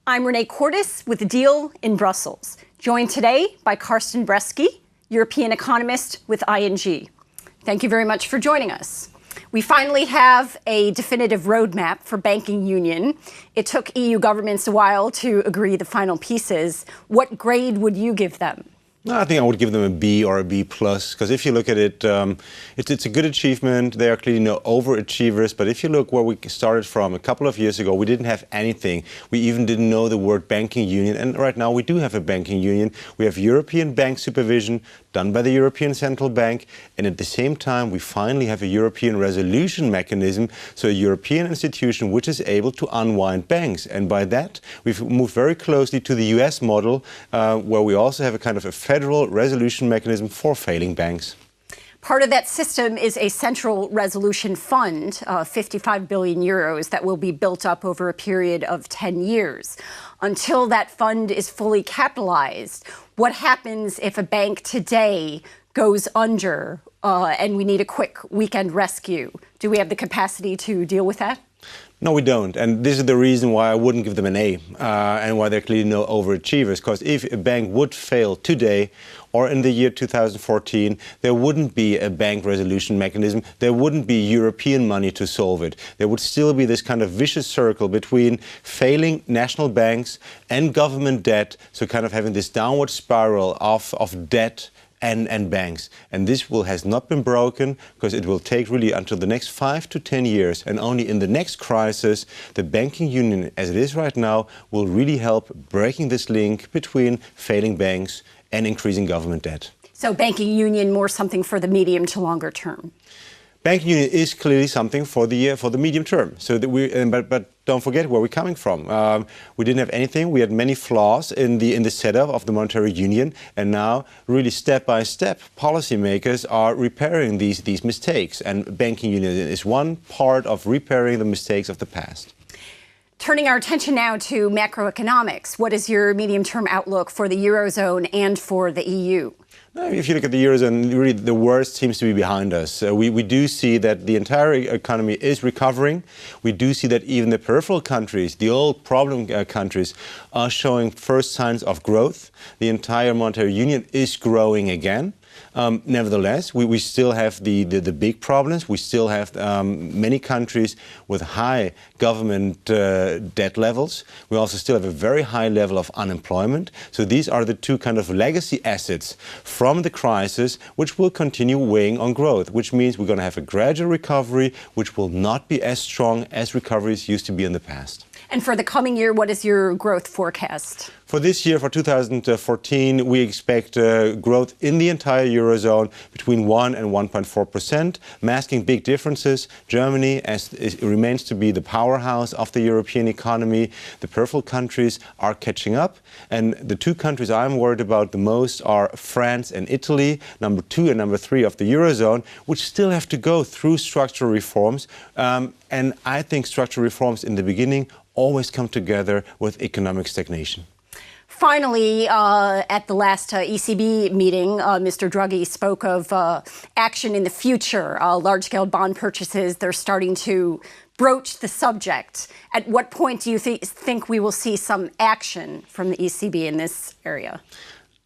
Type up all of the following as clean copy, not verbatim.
I'm Renee Cordes with The Deal in Brussels, joined today by Carsten Brzeski, European economist with ING. Thank you very much for joining us. We finally have a definitive roadmap for banking union. It took EU governments a while to agree the final pieces. What grade would you give them? No, I think I would give them a B or a B+, because if you look at it, it's a good achievement. They are clearly no overachievers, but if you look where we started from a couple of years ago, we didn't have anything. We even didn't know the word banking union, and right now we do have a banking union. We have European bank supervision done by the European Central Bank, and at the same time we finally have a European resolution mechanism, so a European institution which is able to unwind banks. And by that we've moved very closely to the US model, where we also have a kind of a federal resolution mechanism for failing banks. Part of that system is a central resolution fund, 55 billion euros, that will be built up over a period of 10 years. Until that fund is fully capitalized, what happens if a bank today goes under and we need a quick weekend rescue? Do we have the capacity to deal with that? No, we don't. And this is the reason why I wouldn't give them an A and why they're clearly no overachievers. Because if a bank would fail today or in the year 2014, there wouldn't be a bank resolution mechanism. There wouldn't be European money to solve it. There would still be this kind of vicious circle between failing national banks and government debt. So kind of having this downward spiral of debt and banks. And this has not been broken, because it will take really until the next 5 to 10 years. And only in the next crisis, the banking union as it is right now will really help breaking this link between failing banks and increasing government debt. So banking union more something for the medium to longer term? Banking union is clearly something for the medium term. So that but don't forget where we're coming from. We didn't have anything. We had many flaws in the setup of the monetary union, and now, really step by step, policymakers are repairing these mistakes. And banking union is one part of repairing the mistakes of the past. Turning our attention now to macroeconomics, what is your medium-term outlook for the Eurozone and for the EU? If you look at the Eurozone, really the worst seems to be behind us. We do see that the entire economy is recovering. We do see that even the peripheral countries, the old problem countries, are showing first signs of growth. The entire monetary union is growing again. Nevertheless, we still have the big problems. We still have many countries with high government debt levels. We also still have a very high level of unemployment. So these are the two kind of legacy assets from the crisis, which will continue weighing on growth, which means we're going to have a gradual recovery, which will not be as strong as recoveries used to be in the past. And for the coming year, what is your growth forecast? For this year, for 2014, we expect growth in the entire Eurozone between 1 and 1.4%, masking big differences. Germany remains to be the powerhouse of the European economy. The peripheral countries are catching up. And the two countries I'm worried about the most are France and Italy, number 2 and number 3 of the Eurozone, which still have to go through structural reforms. And I think structural reforms in the beginning always come together with economic stagnation. Finally, at the last ECB meeting, Mr. Draghi spoke of action in the future, large-scale bond purchases. They're starting to broach the subject. At what point do you think we will see some action from the ECB in this area?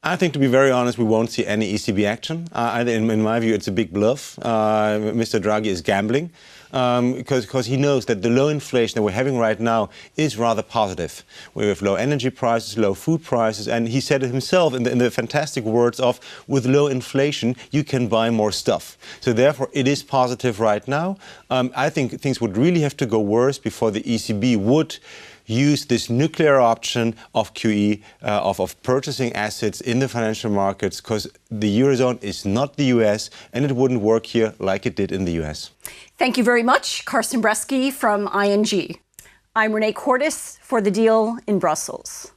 I think, to be very honest, we won't see any ECB action. In my view, it's a big bluff. Mr. Draghi is gambling because he knows that the low inflation that we're having right now is rather positive. We have low energy prices, low food prices, and he said it himself in the fantastic words of, with low inflation, you can buy more stuff. So therefore, it is positive right now. I think things would really have to go worse before the ECB would use this nuclear option of QE, of purchasing assets in the financial markets, because the Eurozone is not the US, and it wouldn't work here like it did in the US. Thank you very much, Carsten Brzeski from ING. I'm Renee Cordes for The Deal in Brussels.